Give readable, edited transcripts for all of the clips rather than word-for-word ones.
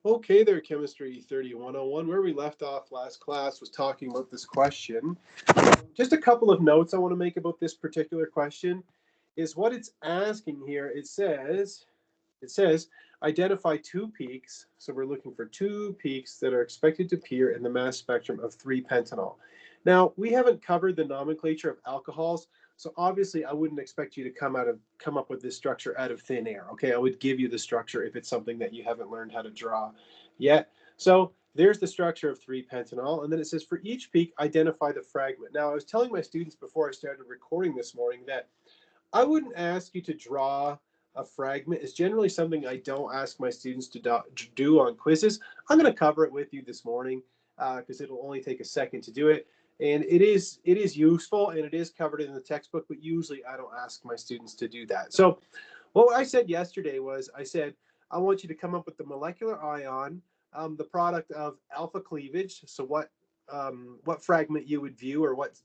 Okay there, Chemistry 3101. Where we left off last class was talking about this question. Just a couple of notes I want to make about this particular question is what it's asking here. It says identify two peaks. So we're looking for two peaks that are expected to appear in the mass spectrum of 3-pentanol. Now, we haven't covered the nomenclature of alcohols, so obviously I wouldn't expect you to come up with this structure out of thin air. Okay, I would give you the structure if it's something that you haven't learned how to draw yet. So there's the structure of 3-pentanol, and then it says for each peak, identify the fragment. Now, I was telling my students before I started recording this morning that I wouldn't ask you to draw a fragment. It's generally something I don't ask my students to do on quizzes. I'm going to cover it with you this morning because it'll only take a second to do it. And it is useful and it is covered in the textbook, but usually I don't ask my students to do that. So what I said yesterday was I said, I want you to come up with the molecular ion, the product of alpha cleavage. So what fragment you would view or what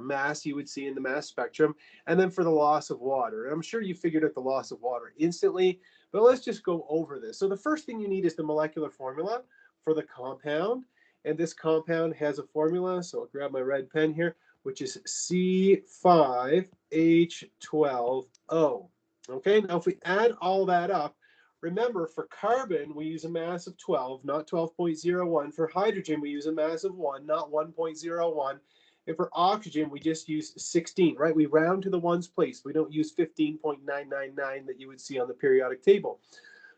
mass you would see in the mass spectrum, and then for the loss of water. And I'm sure you figured out the loss of water instantly, but let's just go over this. So the first thing you need is the molecular formula for the compound, and this compound has a formula, so I'll grab my red pen here, which is C5H12O. Okay, now if we add all that up, remember, for carbon, we use a mass of 12, not 12.01. For hydrogen, we use a mass of 1, not 1.01. And for oxygen, we just use 16, right? We round to the ones place. We don't use 15.999 that you would see on the periodic table.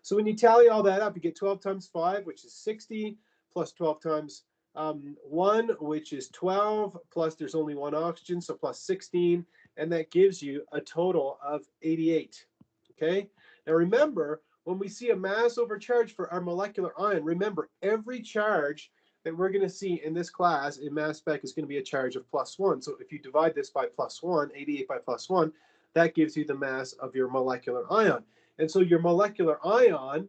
So when you tally all that up, you get 12 times 5, which is 60, plus 12 times 1, which is 12, plus there's only one oxygen, so plus 16, and that gives you a total of 88. Okay? Now remember, when we see a mass over charge for our molecular ion, remember, every charge that we're going to see in this class in mass spec is going to be a charge of +1. So if you divide this by +1, 88 by +1, that gives you the mass of your molecular ion. And so your molecular ion,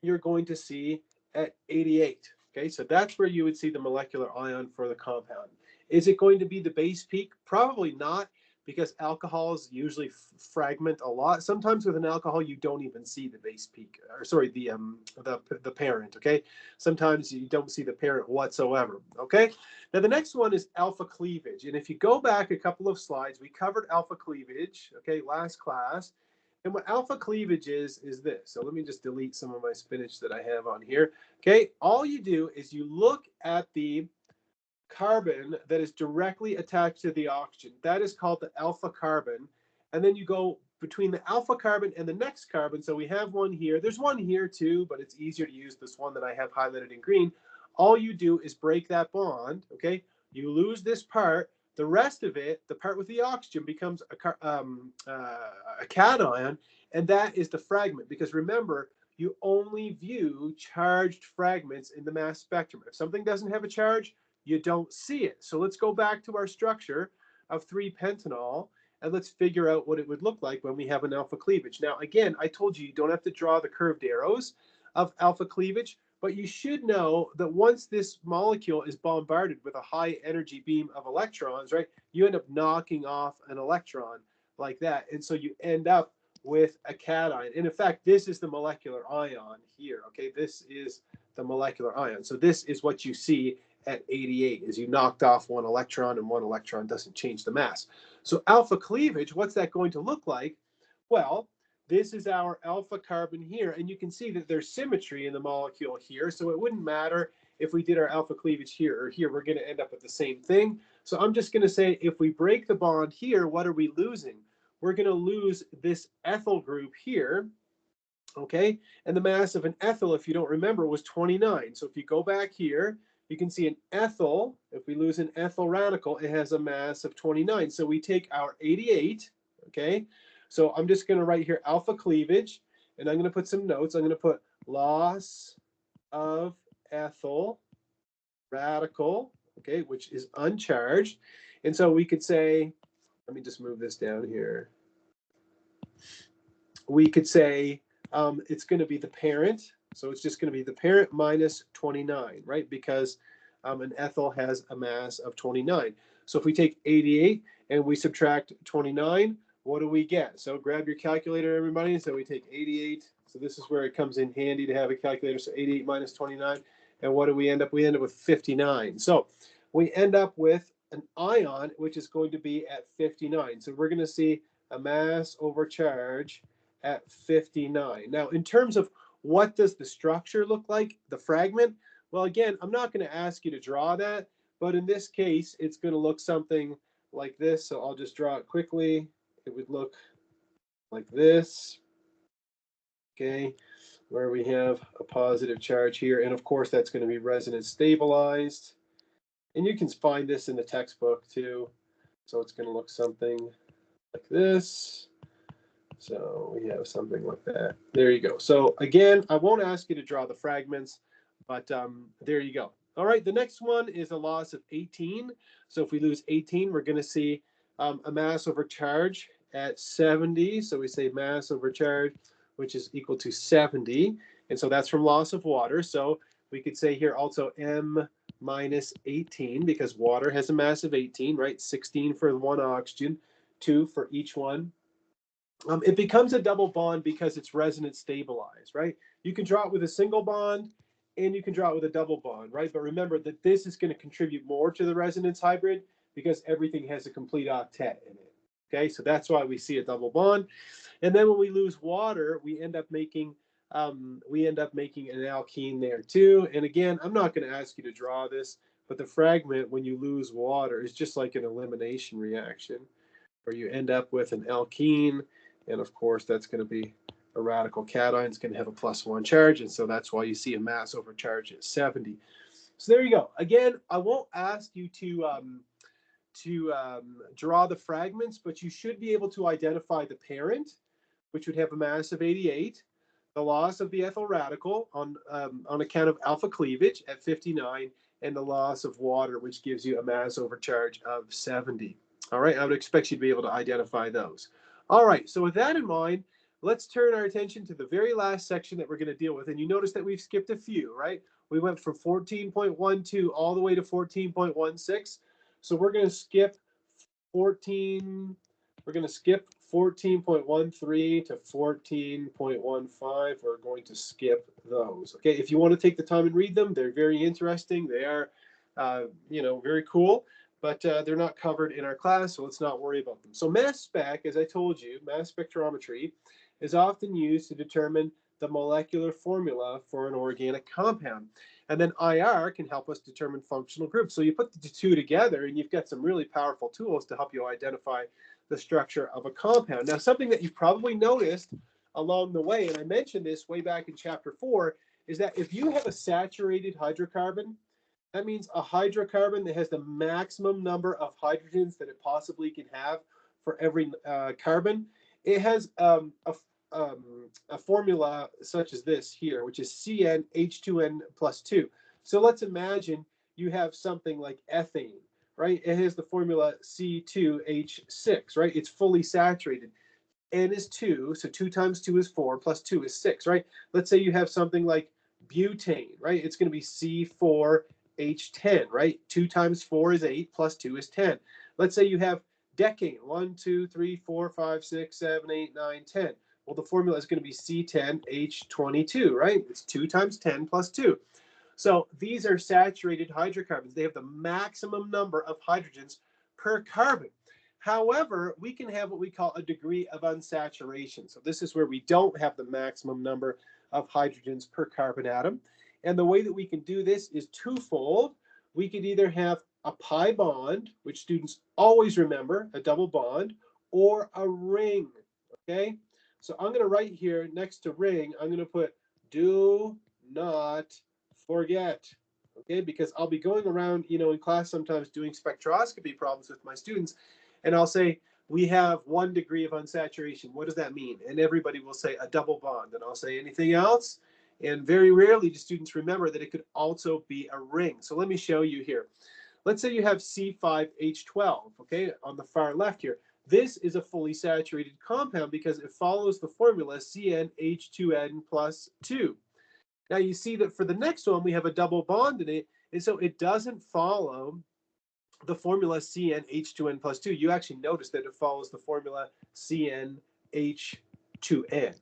you're going to see at 88. Okay, so that's where you would see the molecular ion for the compound. Is it going to be the base peak? Probably not, because alcohols usually fragment a lot. Sometimes with an alcohol, you don't even see the base peak, or sorry, the parent. Okay, sometimes you don't see the parent whatsoever. Okay, now the next one is alpha cleavage, and if you go back a couple of slides, we covered alpha cleavage. Okay, last class. And what alpha cleavage is this. So let me just delete some of my spinach that I have on here. Okay, all you do is you look at the carbon that is directly attached to the oxygen. That is called the alpha carbon. And then you go between the alpha carbon and the next carbon. So we have one here. There's one here too, but it's easier to use this one that I have highlighted in green. All you do is break that bond. Okay, you lose this part. The rest of it, the part with the oxygen, becomes a cation, and that is the fragment. Because remember, you only view charged fragments in the mass spectrum. If something doesn't have a charge, you don't see it. So let's go back to our structure of 3-pentanol, and let's figure out what it would look like when we have an alpha cleavage. Now, again, I told you don't have to draw the curved arrows of alpha cleavage, but you should know that once this molecule is bombarded with a high energy beam of electrons, right, you end up knocking off an electron like that. And so you end up with a cation. And in fact, this is the molecular ion here. Okay, this is the molecular ion. So this is what you see at 88, is you knocked off one electron, and one electron doesn't change the mass. So alpha cleavage, what's that going to look like? Well, this is our alpha carbon here, and you can see that there's symmetry in the molecule here, so it wouldn't matter if we did our alpha cleavage here or here. We're going to end up with the same thing. So I'm just going to say, if we break the bond here, what are we losing? We're going to lose this ethyl group here, okay? And the mass of an ethyl, if you don't remember, was 29. So if you go back here, you can see an ethyl. If we lose an ethyl radical, it has a mass of 29. So we take our 88, okay? So I'm just going to write here alpha cleavage, and I'm going to put some notes. I'm going to put loss of ethyl radical, okay, which is uncharged. And so we could say, let me just move this down here. We could say it's going to be the parent. So it's just going to be the parent minus 29, right? Because an ethyl has a mass of 29. So if we take 88 and we subtract 29, what do we get? So grab your calculator, everybody. So we take 88. So this is where it comes in handy to have a calculator. So 88 minus 29. And what do we end up? We end up with 59. So we end up with an ion, which is going to be at 59. So we're going to see a mass over charge at 59. Now, in terms of what does the structure look like, the fragment? Well, again, I'm not going to ask you to draw that, but in this case, it's going to look something like this. So I'll just draw it quickly. It would look like this, okay, where we have a positive charge here. And of course, that's going to be resonance stabilized. And you can find this in the textbook too. So it's going to look something like this. So we have something like that. There you go. So again, I won't ask you to draw the fragments, but there you go. All right, the next one is a loss of 18. So if we lose 18, we're going to see a mass over charge at 70. So we say mass over charge, which is equal to 70. And so that's from loss of water. So we could say here also M minus 18, because water has a mass of 18, right? 16 for one oxygen, 2 for each one. It becomes a double bond because it's resonance stabilized, right? You can draw it with a single bond and you can draw it with a double bond, right? But remember that this is going to contribute more to the resonance hybrid because everything has a complete octet in it. Okay, so that's why we see a double bond. And then when we lose water, we end up making an alkene there too. And again, I'm not going to ask you to draw this, but the fragment when you lose water is just like an elimination reaction, where you end up with an alkene. And of course, that's going to be a radical cation. It's going to have a +1 charge. And so that's why you see a mass over charge at 70. So there you go. Again, I won't ask you to draw the fragments, but you should be able to identify the parent, which would have a mass of 88, the loss of the ethyl radical on account of alpha cleavage at 59, and the loss of water, which gives you a mass over charge of 70. All right, I would expect you to be able to identify those. All right, so with that in mind, let's turn our attention to the very last section that we're going to deal with. And you notice that we've skipped a few, right? We went from 14.12 all the way to 14.16. So we're going to skip 14. We're going to skip 14.13 to 14.15. We're going to skip those. Okay, if you want to take the time and read them, they're very interesting. They are, very cool, but they're not covered in our class, so let's not worry about them. So mass spec, as I told you, mass spectrometry is often used to determine the molecular formula for an organic compound. And then IR can help us determine functional groups. So you put the two together and you've got some really powerful tools to help you identify the structure of a compound. Now, something that you've probably noticed along the way, and I mentioned this way back in chapter 4, is that if you have a saturated hydrocarbon, that means a hydrocarbon that has the maximum number of hydrogens that it possibly can have for every carbon. It has a formula such as this here, which is CnH2n plus 2. So let's imagine you have something like ethane, right? It has the formula C2H6, right? It's fully saturated. N is 2, so 2 times 2 is 4, plus 2 is 6, right? Let's say you have something like butane, right? It's going to be C4H10, right? 2 times 4 is 8, plus 2 is 10. Let's say you have decane, 1, 2, 3, 4, 5, 6, 7, 8, 9, 10. Well, the formula is going to be C10H22, right? It's 2 times 10 plus 2. So these are saturated hydrocarbons. They have the maximum number of hydrogens per carbon. However, we can have what we call a degree of unsaturation. So this is where we don't have the maximum number of hydrogens per carbon atom. And the way that we can do this is twofold. We could either have a pi bond, which students always remember, a double bond, or a ring, okay? So I'm going to write here next to ring, I'm going to put do not forget, okay? Because I'll be going around, in class sometimes doing spectroscopy problems with my students, and I'll say, we have 1 degree of unsaturation. What does that mean? And everybody will say a double bond, and I'll say anything else? And very rarely do students remember that it could also be a ring. So let me show you here. Let's say you have C5H12, okay, on the far left here. This is a fully saturated compound because it follows the formula CnH2n plus 2. Now you see that for the next one, we have a double bond in it, and so it doesn't follow the formula CnH2n plus 2, you actually notice that it follows the formula CnH2n,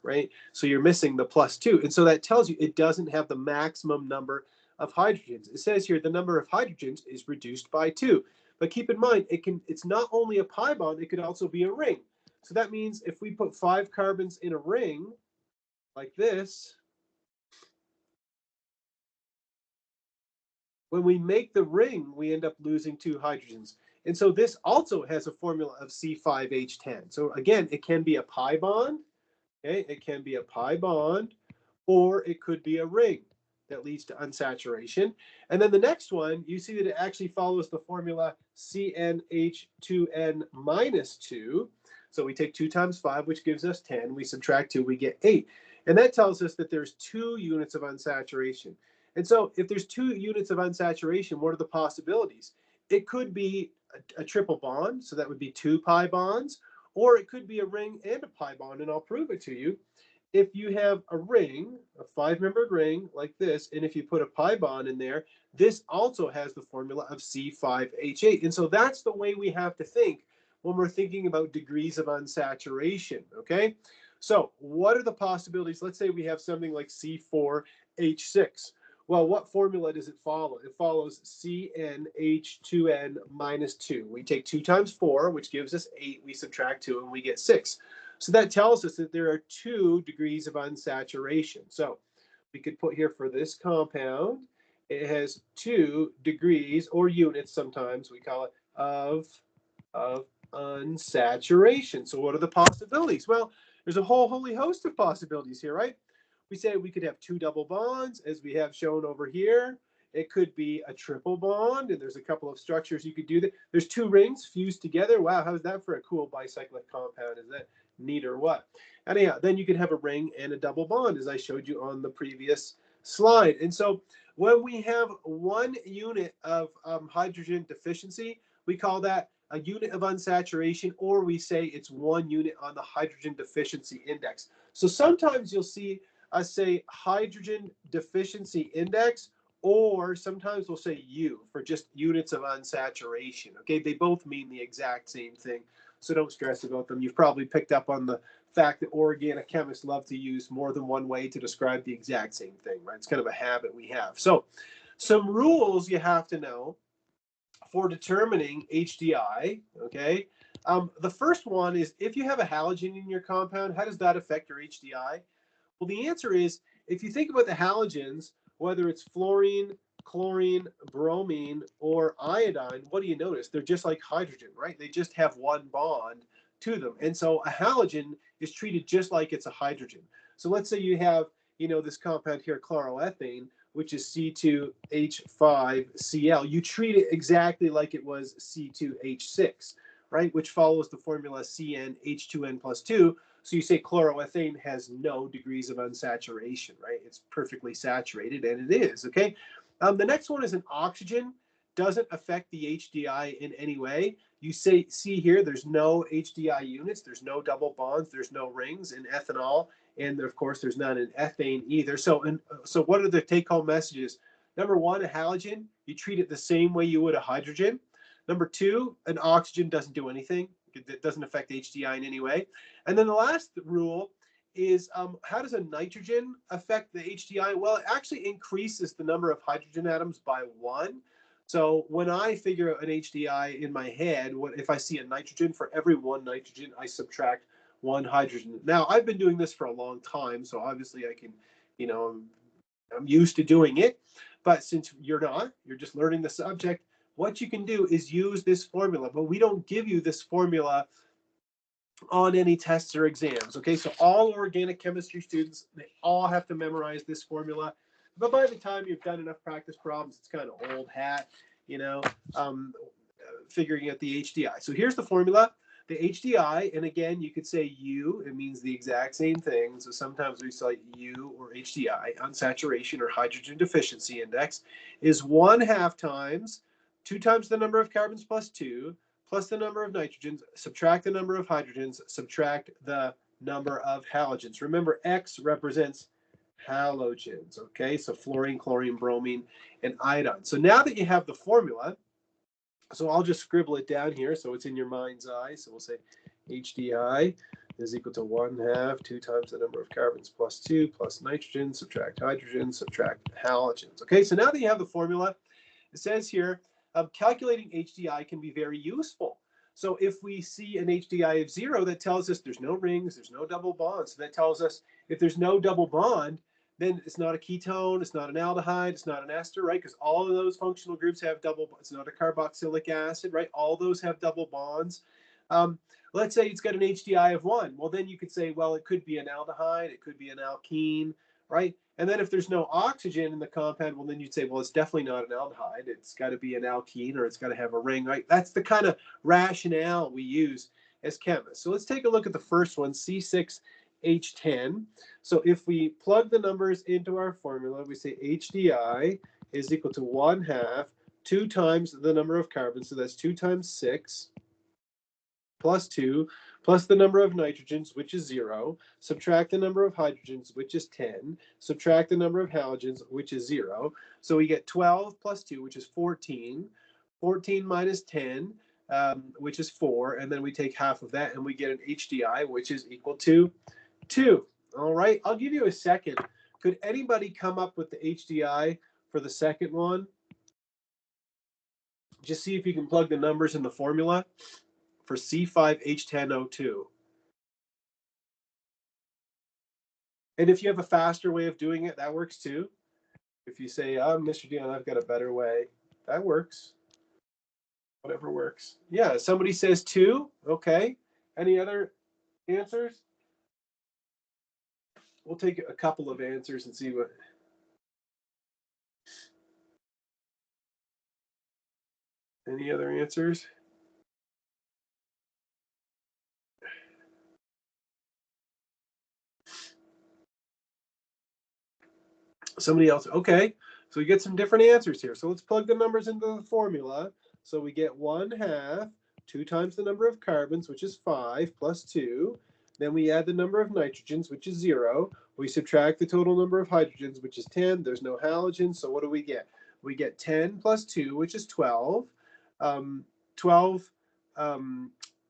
right? So you're missing the plus 2. And so that tells you it doesn't have the maximum number of hydrogens. It says here the number of hydrogens is reduced by 2. But keep in mind, it's not only a pi bond, it could also be a ring. So that means if we put 5 carbons in a ring like this, when we make the ring, we end up losing 2 hydrogens. And so this also has a formula of C5H10. So again, it can be a pi bond, okay? It can be a pi bond, or it could be a ring that leads to unsaturation. And then the next one, you see that it actually follows the formula CnH2n minus 2. So we take 2 times 5, which gives us 10. We subtract 2, we get 8. And that tells us that there's 2 units of unsaturation. And so if there's 2 units of unsaturation, what are the possibilities? It could be a triple bond, so that would be 2 pi bonds, or it could be a ring and a pi bond, and I'll prove it to you. If you have a ring, a 5-membered ring like this, and if you put a pi bond in there, this also has the formula of C5H8. And so that's the way we have to think when we're thinking about degrees of unsaturation, okay? So what are the possibilities? Let's say we have something like C4H6. Well, what formula does it follow? It follows CnH2n minus 2. We take 2 times 4, which gives us 8. We subtract 2, and we get 6. So that tells us that there are 2 degrees of unsaturation. So we could put here for this compound, it has 2 degrees, or units sometimes we call it, of unsaturation. So what are the possibilities? Well, there's a whole holy host of possibilities here, right? We say we could have 2 double bonds, as we have shown over here. It could be a triple bond, and there's a couple of structures you could do that. There's 2 rings fused together. Wow, how's that for a cool bicyclic compound? Is that neat or what? Anyhow, then you could have a ring and a double bond, as I showed you on the previous slide. And so when we have 1 unit of hydrogen deficiency, we call that a unit of unsaturation, or we say it's 1 unit on the hydrogen deficiency index. So sometimes you'll see us say hydrogen deficiency index, or sometimes we'll say U for just units of unsaturation. Okay, they both mean the exact same thing, so don't stress about them. You've probably picked up on the fact that organic chemists love to use more than one way to describe the exact same thing, right? It's kind of a habit we have. So some rules you have to know for determining HDI, okay? The first one is, if you have a halogen in your compound, how does that affect your HDI? Well, the answer is, if you think about the halogens, whether it's fluorine, chlorine, bromine, or iodine, what do you notice? They're just like hydrogen, right? They just have 1 bond to them. And so a halogen is treated just like it's a hydrogen. So let's say you have, this compound here, chloroethane, which is C2H5Cl. You treat it exactly like it was C2H6, right? Which follows the formula CnH2n plus 2. So you say chloroethane has no degrees of unsaturation, right? It's perfectly saturated, and it is, okay? The next one is an oxygen. Doesn't affect the HDI in any way. You see here, there's no HDI units, there's no double bonds, there's no rings in ethanol, and of course, there's none in ethane either. So what are the take-home messages? Number 1, a halogen, you treat it the same way you would a hydrogen. Number 2, an oxygen doesn't do anything. It doesn't affect HDI in any way. And then the last rule is, how does a nitrogen affect the HDI? Well, it actually increases the number of hydrogen atoms by 1. So when I figure out an HDI in my head, if I see a nitrogen, for every 1 nitrogen, I subtract 1 hydrogen. Now, I've been doing this for a long time, so obviously I can, I'm used to doing it. But since you're not, you're just learning the subject, what you can do is use this formula. But we don't give you this formula on any tests or exams. Okay, so all organic chemistry students, they all have to memorize this formula. But by the time you've done enough practice problems, it's kind of old hat, figuring out the HDI. So here's the formula, the HDI, and again, you could say U, it means the exact same thing. So sometimes we say U or HDI, unsaturation or hydrogen deficiency index, is 1/2 times 2 times the number of carbons plus 2, plus the number of nitrogens, subtract the number of hydrogens, subtract the number of halogens. Remember, X represents halogens, okay? So fluorine, chlorine, bromine, and iodine. So now that you have the formula, So I'll just scribble it down here so it's in your mind's eye. So we'll say HDI is equal to 1/2, 2 times the number of carbons plus 2 plus nitrogen, subtract hydrogen, subtract halogens. Okay, so now that you have the formula, it says here, calculating HDI can be very useful. So if we see an HDI of 0, that tells us there's no rings, there's no double bonds. So that tells us if there's no double bond, then it's not a ketone, it's not an aldehyde, it's not an ester, right? Because all of those functional groups have double, it's not a carboxylic acid, right? All those have double bonds. Um, let's say it's got an HDI of 1. Well, then you could say, well, it could be an aldehyde, it could be an alkene, right? And then if there's no oxygen in the compound, well, then you'd say, well, it's definitely not an aldehyde. It's got to be an alkene, or it's got to have a ring, right? That's the kind of rationale we use as chemists. So let's take a look at the first one, C6H10. So if we plug the numbers into our formula, we say HDI is equal to 1/2, 2 times the number of carbons. So that's 2 times 6 plus 2 plus the number of nitrogens, which is 0, subtract the number of hydrogens, which is 10, subtract the number of halogens, which is 0. So we get 12 plus 2, which is 14, 14 minus 10, which is 4, and then we take half of that and we get an HDI, which is equal to 2. All right, I'll give you a second. Could anybody come up with the HDI for the second one? Just see if you can plug the numbers in the formula for C5H10O2. And if you have a faster way of doing it, that works too. If you say, Mr. Dion, I've got a better way, that works. Whatever works. Yeah, somebody says 2. Okay. Any other answers? We'll take a couple of answers and see what. Any other answers? Somebody else. Okay. So we get some different answers here. So let's plug the numbers into the formula. So we get 1/2, 2 times the number of carbons, which is 5, plus 2. Then we add the number of nitrogens, which is 0. We subtract the total number of hydrogens, which is 10. There's no halogens. So what do we get? We get 10 plus 2, which is 12. 12,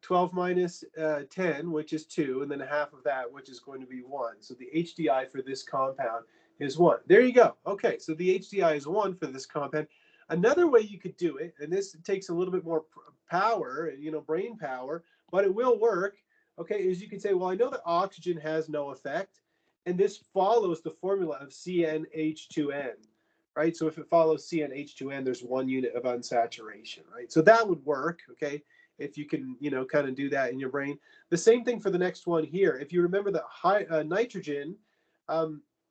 12 minus 10, which is 2, and then half of that, which is going to be 1. So the HDI for this compound is 1. There you go. Okay, so the HDI is 1 for this compound. Another way you could do it, and this takes a little bit more power, brain power, but it will work, okay, is you could say, well, I know that oxygen has no effect, and this follows the formula of CnH2n, right? So if it follows CnH2n, there's 1 unit of unsaturation, right? So that would work, okay, if you can, kind of do that in your brain. The same thing for the next one here. If you remember that nitrogen,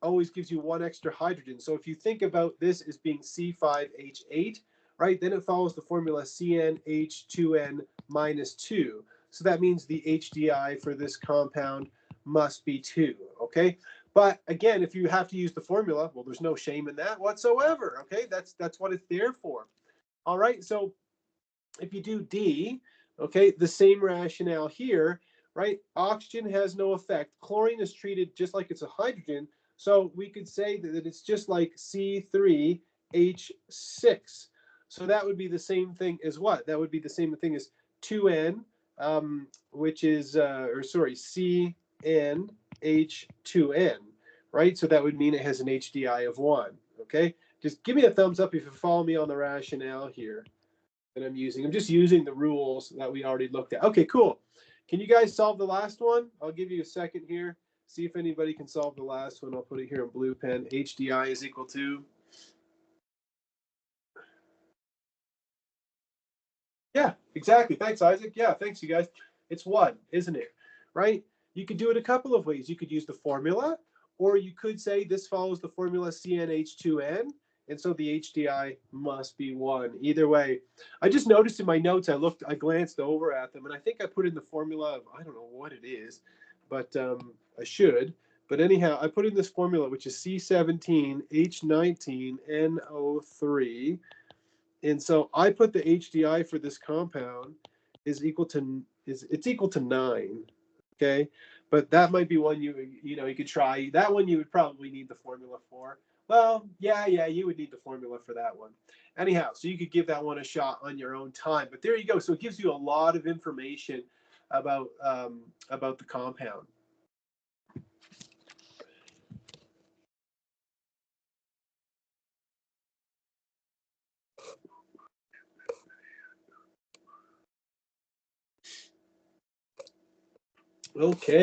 always gives you 1 extra hydrogen. So if you think about this as being C5H8, right, then it follows the formula CnH2n minus 2. So that means the HDI for this compound must be 2, okay? But again, if you have to use the formula, well, there's no shame in that whatsoever, okay? That's what it's there for. All right, so if you do D, okay, the same rationale here, right? Oxygen has no effect. Chlorine is treated just like it's a hydrogen, so we could say that it's just like C3H6. So that would be the same thing as what? That would be the same thing as 2N, which is, CnH2n, right? So that would mean it has an HDI of 1, okay? Just give me a thumbs up if you follow me on the rationale here that I'm using. I'm just using the rules that we already looked at. Okay, cool. Can you guys solve the last one? I'll give you a second here. See if anybody can solve the last one. I'll put it here in blue pen. HDI is equal to. Yeah, exactly. Thanks, Isaac. Yeah, thanks, you guys. It's 1, isn't it? Right? You could do it a couple of ways. You could use the formula, or you could say this follows the formula CnH2n, and so the HDI must be 1. Either way, I just noticed in my notes, I glanced over at them, and I think I put in the formula of, I don't know what it is, but I should. But anyhow, I put in this formula, which is C17H19NO3. And so I put the HDI for this compound is equal to 9. Okay, but that might be one you could try. That one you would probably need the formula for. Well, yeah, you would need the formula for that one. Anyhow, so you could give that one a shot on your own time. But there you go. So it gives you a lot of information about the compound. Okay.